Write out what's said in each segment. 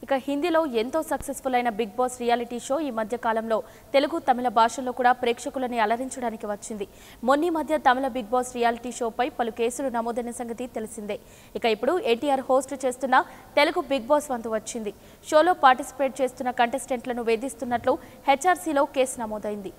ఇక హిందీలో ఎంతో సక్సెస్ఫుల్ అయిన బిగ్ బాస్ రియాలిటీ షో ఈ మధ్య కాలంలో తెలుగు తమిళ భాషల్లో కూడా ప్రేక్షకులని అలరించడానికి వచ్చింది. మొన్న మధ్య తమిళ బిగ్ బాస్ రియాలిటీ షోపై పలు కేసులు నమోదైన సంగతి తెలిసిందే. ఇక ఇప్పుడు ఎన్టీఆర్ హోస్ట్ చేస్తున్న తెలుగు బిగ్ బాస్ వంతు వచ్చింది. షోలో పార్టిసిపేట్ చేస్తున్న కంటెస్టెంట్లను వేధిస్తున్నట్లు హెచ్ఆర్సీలో కేసు నమోదైంది.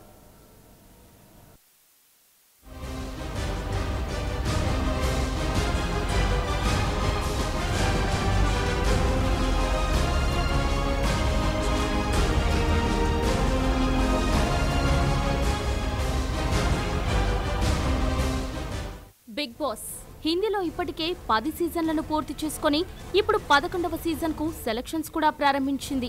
బిగ్ బాస్ హిందీలో ఇప్పటికే 10 సీజన్లను పూర్తి చేసుకుని ఇప్పుడు 11వ సీజన్కు సెలక్షన్స్ కూడా ప్రారంభించింది.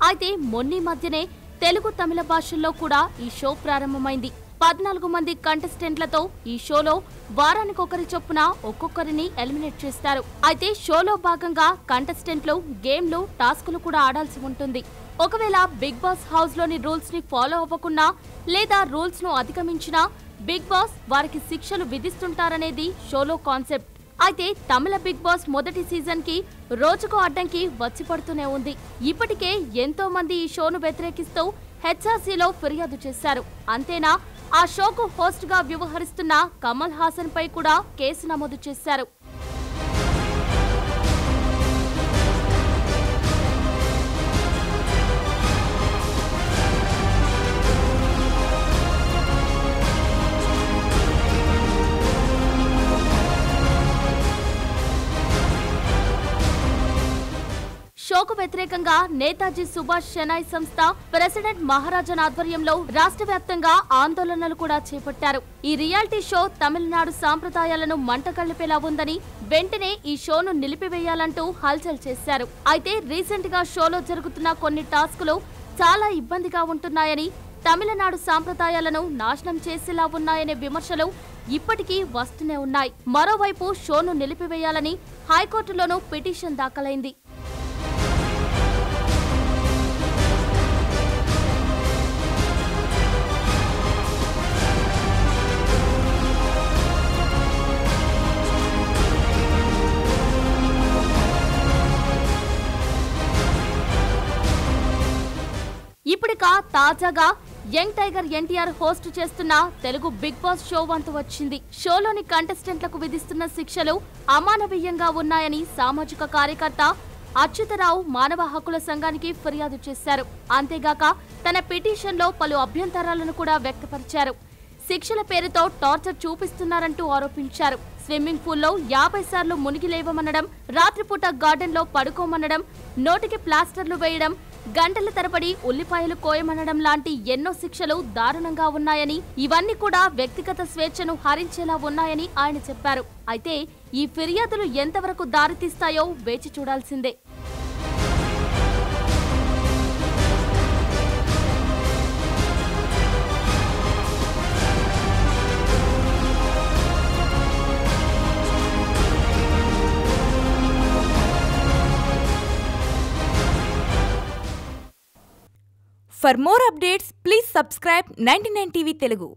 అయితే మొన్న మధ్యనే తెలుగు తమిళ భాషల్లో కూడా ఈ షో ప్రారంభమైంది. 14 మంది కంటెస్టెంట్లతో ఈ షోలో వారానికొకరి చొప్పున ఒక్కొక్కరిని ఎలిమినేట్ చేస్తారు. అయితే షోలో భాగంగా కంటెస్టెంట్లు గేమ్లు, టాస్కులు కూడా ఆడాల్సి ఉంటుంది. ఒకవేళ బిగ్ బాస్ హౌస్లోని రూల్స్ ని ఫాలో అవ్వకున్నా లేదా రూల్స్ ను అధిగమించినా బిగ్ బాస్ వారికి శిక్షలు విధిస్తుంటారనేది షోలో కాన్సెప్ట్. అయితే తమిళ బిగ్ బాస్ మొదటి సీజన్ కి రోజుకో అడ్డంకి వచ్చి పడుతూనే ఉంది. ఇప్పటికే ఎంతో మంది ఈ షోను వ్యతిరేకిస్తూ హెచ్ఆర్సీలో ఫిర్యాదు చేశారు. అంతేనా, ఆ షోకు హోస్ట్ గా వ్యవహరిస్తున్న కమల్ హాసన్ పై కూడా కేసు నమోదు చేశారు. షోకు వ్యతిరేకంగా నేతాజీ సుభాష్ షెనాయ్ సంస్థ ప్రెసిడెంట్ మహారాజన్ ఆధ్వర్యంలో రాష్ట్ర వ్యాప్తంగా ఆందోళనలు కూడా చేపట్టారు. ఈ రియాలిటీ షో తమిళనాడు సాంప్రదాయాలను మంటగల్లిపేలా ఉందని వెంటనే ఈ షోను నిలిపివేయాలంటూ హల్చల్ చేశారు. అయితే రీసెంట్ గా షోలో జరుగుతున్న కొన్ని టాస్కులు చాలా ఇబ్బందిగా ఉంటున్నాయని, తమిళనాడు సాంప్రదాయాలను నాశనం చేసేలా ఉన్నాయనే విమర్శలు ఇప్పటికీ వస్తూనే ఉన్నాయి. మరోవైపు షోను నిలిపివేయాలని హైకోర్టులోనూ పిటిషన్ దాఖలైంది. ఇప్పుడిక తాజాగా యంగ్ టైగర్ ఎన్టీఆర్ హోస్ట్ చేస్తున్న తెలుగు బిగ్ బాస్ షో వంతు వచ్చింది. షోలోని కంటెస్టెంట్లకు విధిస్తున్న శిక్షలు అమానవీయంగా ఉన్నాయని సామాజిక కార్యకర్త అచ్యుతరావు మానవ హక్కుల సంఘానికి ఫిర్యాదు చేశారు. అంతేగాక తన పిటిషన్లో పలు అభ్యంతరాలను కూడా వ్యక్తపరిచారు. శిక్షల పేరుతో టార్చర్ చూపిస్తున్నారంటూ ఆరోపించారు. స్విమ్మింగ్ పూల్లో 50 సార్లు మునిగి లేవమనడం, రాత్రిపూట గార్డెన్లో పడుకోమనడం, నోటికి ప్లాస్టర్లు వేయడం, గంటల తరబడి ఉల్లిపాయలు కోయమనడం లాంటి ఎన్నో శిక్షలు దారుణంగా ఉన్నాయని, ఇవన్నీ కూడా వ్యక్తిగత స్వేచ్ఛను హరించేలా ఉన్నాయని ఆయన చెప్పారు. అయితే ఈ ఫిర్యాదులు ఎంతవరకు దారితీస్తాయో వేచి చూడాల్సిందే. For more updates, please subscribe 99 TV Telugu.